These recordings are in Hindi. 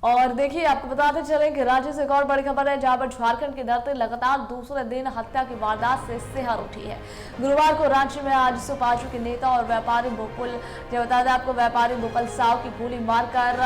और देखिए आपको बताते चलें कि राज्य से एक और बड़ी खबर है, जहां पर झारखंड की धरती लगातार दूसरे दिन हत्या की वारदात से सिहर उठी है। गुरुवार को रांची में आज सुपाचू के नेता और व्यापारी भोपुल, जो बता दें आपको, व्यापारी भोपल साव की गोली मारकर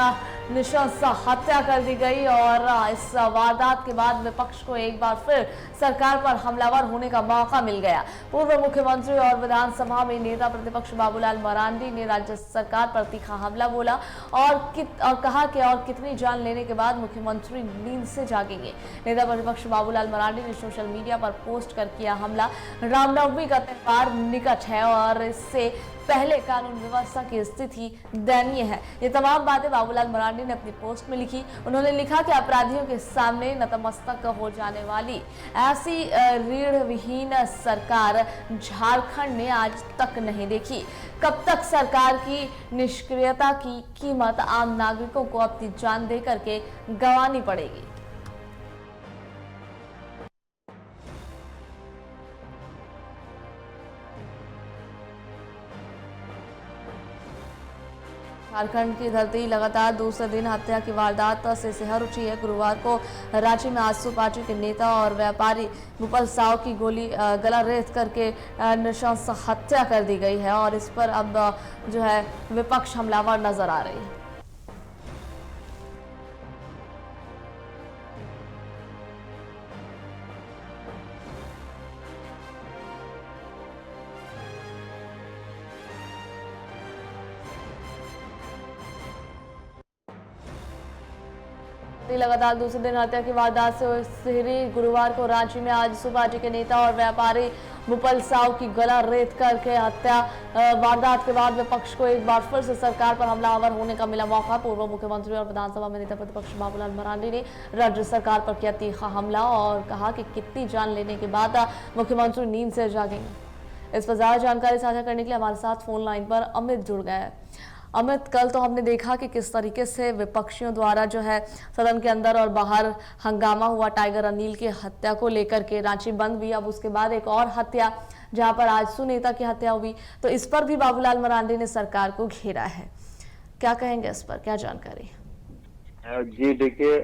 नृशंस हत्या कर दी गई। और इस वारदात के बाद विपक्ष को एक बार फिर सरकार पर हमलावर होने का मौका मिल गया। पूर्व मुख्यमंत्री और विधानसभा में नेता प्रतिपक्ष बाबूलाल मरांडी ने राज्य सरकार पर तीखा हमला बोला और कहा कि और कितनी जान लेने के बाद मुख्यमंत्री नींद से जागेंगे। नेता प्रतिपक्ष बाबूलाल मरांडी ने सोशल मीडिया पर पोस्ट कर किया हमला। रामनवमी का त्योहार निकट है और इससे पहले कानून व्यवस्था की स्थिति दयनीय है। ये तमाम बातें बाबूलाल मरांडी ने अपनी पोस्ट में लिखी। उन्होंने लिखा कि अपराधियों के सामने नतमस्तक हो जाने वाली ऐसी रीढ़ विहीन सरकार झारखंड ने आज तक नहीं देखी। कब तक सरकार की निष्क्रियता की कीमत आम नागरिकों को अपनी जान दे करके गंवानी पड़ेगी। झारखंड की धरती लगातार दूसरे दिन हत्या की वारदात से सिहर उठी है। गुरुवार को रांची में आजसू पार्टी के नेता और व्यापारी भूपल साव की गोली गला रेत करके नृशंस हत्या कर दी गई है और इस पर अब जो है विपक्ष हमलावर नजर आ रही है। लगातार दूसरे दिन हत्या की वारदात से सिहरी। गुरुवार को रांची में आज पार्टी के नेता और व्यापारी भूपल साव की गला रेत करके हत्या वारदात के बाद विपक्ष को एक बार फिर से सरकार पर हमलावर होने का मिला मौका। पूर्व मुख्यमंत्री और विधानसभा में नेता प्रतिपक्ष बाबूलाल मरांडी ने राज्य सरकार पर किया तीखा हमला और कहा कि कितनी जान लेने के बाद मुख्यमंत्री नींद से जागेंगे। इस पर ज्यादा जानकारी साझा करने के लिए हमारे साथ फोन लाइन पर अमित जुड़ गए हैं। अमित, कल तो हमने देखा कि किस तरीके से विपक्षियों द्वारा जो है सदन के अंदर और बाहर हंगामा हुआ टाइगर अनिल की हत्या को लेकर के। रांची बंद हुई, अब उसके बाद एक और हत्या जहां पर आजसू नेता की हत्या हुई, तो इस पर भी बाबूलाल मरांडी ने सरकार को घेरा है। क्या कहेंगे इस पर, क्या जानकारी? जी देखिए,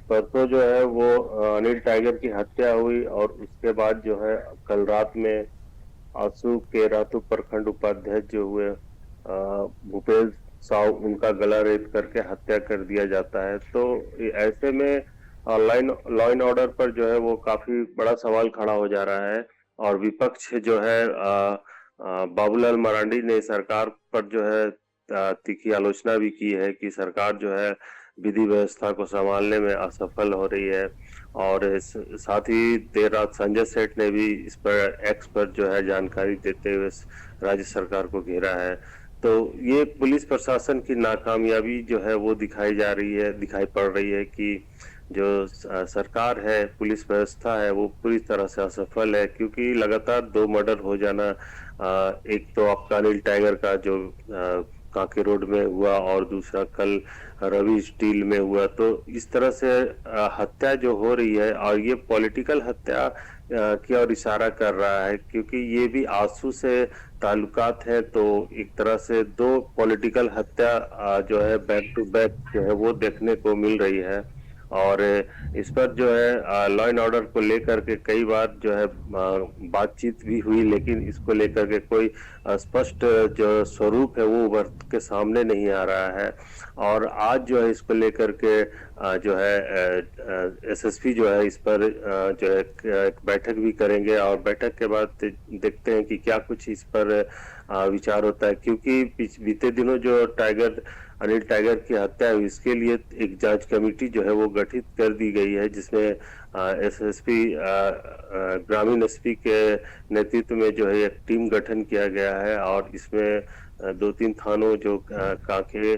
परसों जो है वो अनिल टाइगर की हत्या हुई और उसके बाद जो है कल रात में आजसू के रातू प्रखंड उपाध्यक्ष जो हुए भूपेश साव, उनका गला रेत करके हत्या कर दिया जाता है। तो ऐसे में लॉ एंड ऑर्डर पर जो है वो काफी बड़ा सवाल खड़ा हो जा रहा है और विपक्ष जो है बाबूलाल मरांडी ने सरकार पर जो है तीखी आलोचना भी की है कि सरकार जो है विधि व्यवस्था को संभालने में असफल हो रही है। और साथ ही देर रात संजय सेठ ने भी इस पर एक्स पर जो है जानकारी देते हुए राज्य सरकार को घेरा है। तो ये पुलिस प्रशासन की नाकामयाबी जो है वो दिखाई पड़ रही है कि जो सरकार है, पुलिस व्यवस्था है, वो पूरी तरह से असफल है। क्योंकि लगातार 2 मर्डर हो जाना, एक तो आपका अनिल टाइगर का जो कांके रोड में हुआ और दूसरा कल रवि स्टील में हुआ, तो इस तरह से हत्या जो हो रही है और ये पॉलिटिकल हत्या की ओर इशारा कर रहा है। क्योंकि ये भी आजसू से ताल्लुकात है, तो एक तरह से 2 पॉलिटिकल हत्या जो है बैक टू बैक जो है वो देखने को मिल रही है। और इस पर जो है लॉ एंड ऑर्डर को लेकर के कई बार जो है बातचीत भी हुई, लेकिन इसको लेकर के कोई स्पष्ट जो स्वरूप है वो उभर के सामने नहीं आ रहा है। और आज जो है इसको लेकर के जो है एसएसपी जो है इस पर जो है एक बैठक भी करेंगे और बैठक के बाद देखते हैं कि क्या कुछ इस पर विचार होता है। क्योंकि बीते दिनों जो अनिल टाइगर की हत्या हुई, इसके लिए एक जांच कमेटी जो है वो गठित कर दी गई है, जिसमें एसएसपी ग्रामीण एसपी के नेतृत्व में जो है एक टीम गठन किया गया है। और इसमें 2-3 थानों जो कांके,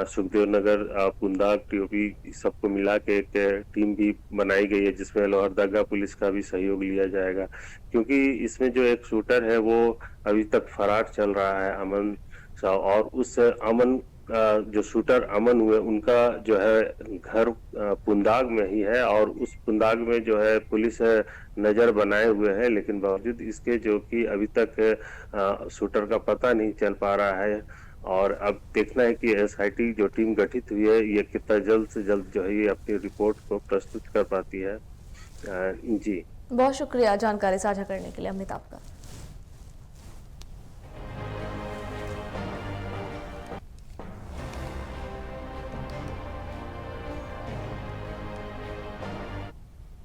सुखदेव नगर, पुंदाग, टीओपी, सबको मिला के एक टीम भी बनाई गई है, जिसमें लोहरदगा पुलिस का भी सहयोग लिया जाएगा। क्योंकि इसमें जो एक शूटर है वो अभी तक फरार चल रहा है, अमन साव। और उस अमन जो शूटर अमन हुए, उनका जो है घर पुंदाग में ही है और उस पुंदाग में जो है पुलिस नजर बनाए हुए है। लेकिन बावजूद इसके जो कि अभी तक शूटर का पता नहीं चल पा रहा है। और अब देखना है कि एसआईटी जो टीम गठित हुई है ये कितना जल्द से जल्द जो है ये अपनी रिपोर्ट को प्रस्तुत कर पाती है। जी। बहुत शुक्रिया जानकारी साझा करने के लिए अमित आपका।